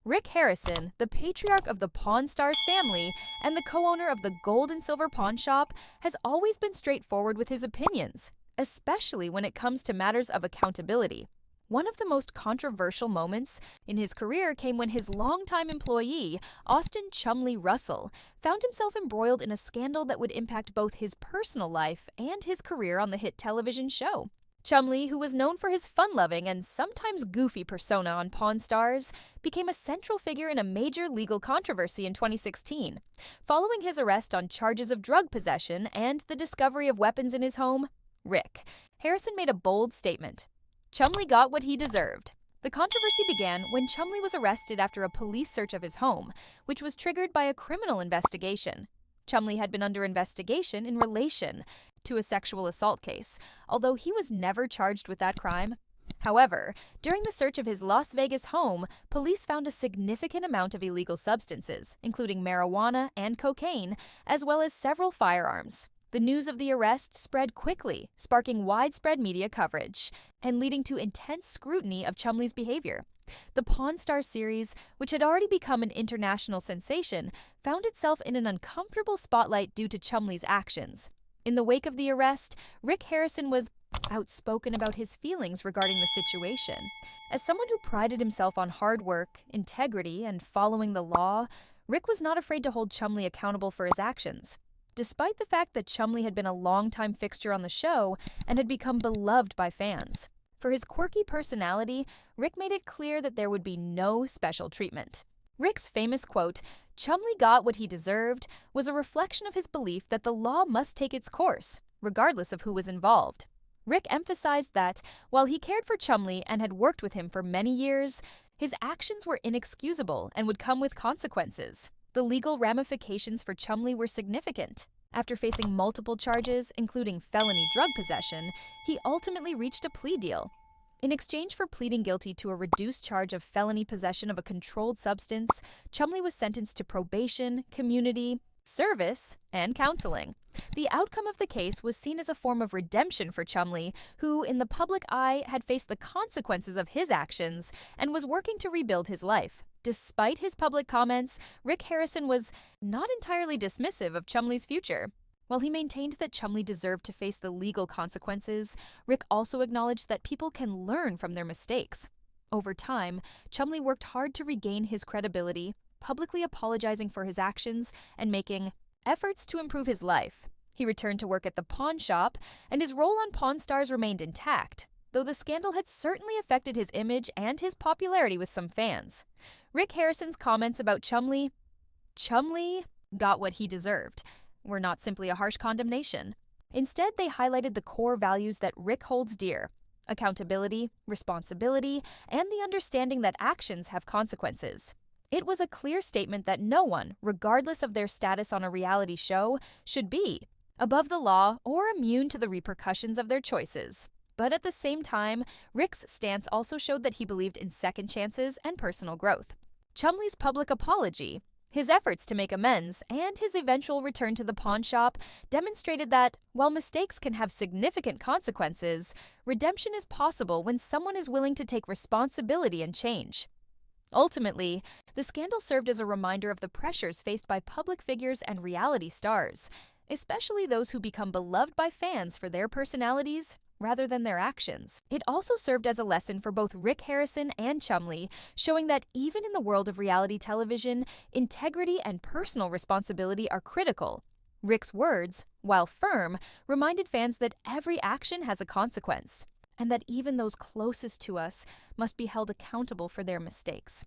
Rick Harrison, the patriarch of the Pawn Stars family and the co-owner of the Gold and Silver Pawn Shop, has always been straightforward with his opinions, especially when it comes to matters of accountability. One of the most controversial moments in his career came when his longtime employee, Austin Chumlee Russell, found himself embroiled in a scandal that would impact both his personal life and his career on the hit television show. Chumlee, who was known for his fun-loving and sometimes goofy persona on Pawn Stars, became a central figure in a major legal controversy in 2016. Following his arrest on charges of drug possession and the discovery of weapons in his home, Rick Harrison made a bold statement. Chumlee got what he deserved. The controversy began when Chumlee was arrested after a police search of his home, which was triggered by a criminal investigation. Chumlee had been under investigation in relation to a sexual assault case, although he was never charged with that crime. However, during the search of his Las Vegas home, police found a significant amount of illegal substances, including marijuana and cocaine, as well as several firearms. The news of the arrest spread quickly, sparking widespread media coverage and leading to intense scrutiny of Chumlee's behavior. The Pawn Stars series, which had already become an international sensation, found itself in an uncomfortable spotlight due to Chumlee's actions. In the wake of the arrest, Rick Harrison was outspoken about his feelings regarding the situation. As someone who prided himself on hard work, integrity, and following the law, Rick was not afraid to hold Chumlee accountable for his actions. Despite the fact that Chumlee had been a longtime fixture on the show and had become beloved by fans. For his quirky personality, Rick made it clear that there would be no special treatment. Rick's famous quote, "Chumlee got what he deserved," was a reflection of his belief that the law must take its course, regardless of who was involved. Rick emphasized that, while he cared for Chumlee and had worked with him for many years, his actions were inexcusable and would come with consequences. The legal ramifications for Chumlee were significant. After facing multiple charges, including felony drug possession, he ultimately reached a plea deal. In exchange for pleading guilty to a reduced charge of felony possession of a controlled substance, Chumlee was sentenced to probation, community service, and counseling. The outcome of the case was seen as a form of redemption for Chumlee, who, in the public eye, had faced the consequences of his actions and was working to rebuild his life. Despite his public comments, Rick Harrison was not entirely dismissive of Chumlee's future. While he maintained that Chumlee deserved to face the legal consequences, Rick also acknowledged that people can learn from their mistakes. Over time, Chumlee worked hard to regain his credibility, publicly apologizing for his actions and making efforts to improve his life. He returned to work at the pawn shop, and his role on Pawn Stars remained intact, though the scandal had certainly affected his image and his popularity with some fans. Rick Harrison's comments about Chumlee got what he deserved, were not simply a harsh condemnation. Instead, they highlighted the core values that Rick holds dear: accountability, responsibility, and the understanding that actions have consequences. It was a clear statement that no one, regardless of their status on a reality show, should be above the law or immune to the repercussions of their choices. But at the same time, Rick's stance also showed that he believed in second chances and personal growth. Chumlee's public apology, his efforts to make amends, and his eventual return to the pawn shop demonstrated that, while mistakes can have significant consequences, redemption is possible when someone is willing to take responsibility and change. Ultimately, the scandal served as a reminder of the pressures faced by public figures and reality stars, especially those who become beloved by fans for their personalities rather than their actions. It also served as a lesson for both Rick Harrison and Chumlee, showing that even in the world of reality television, integrity and personal responsibility are critical. Rick's words, while firm, reminded fans that every action has a consequence, and that even those closest to us must be held accountable for their mistakes.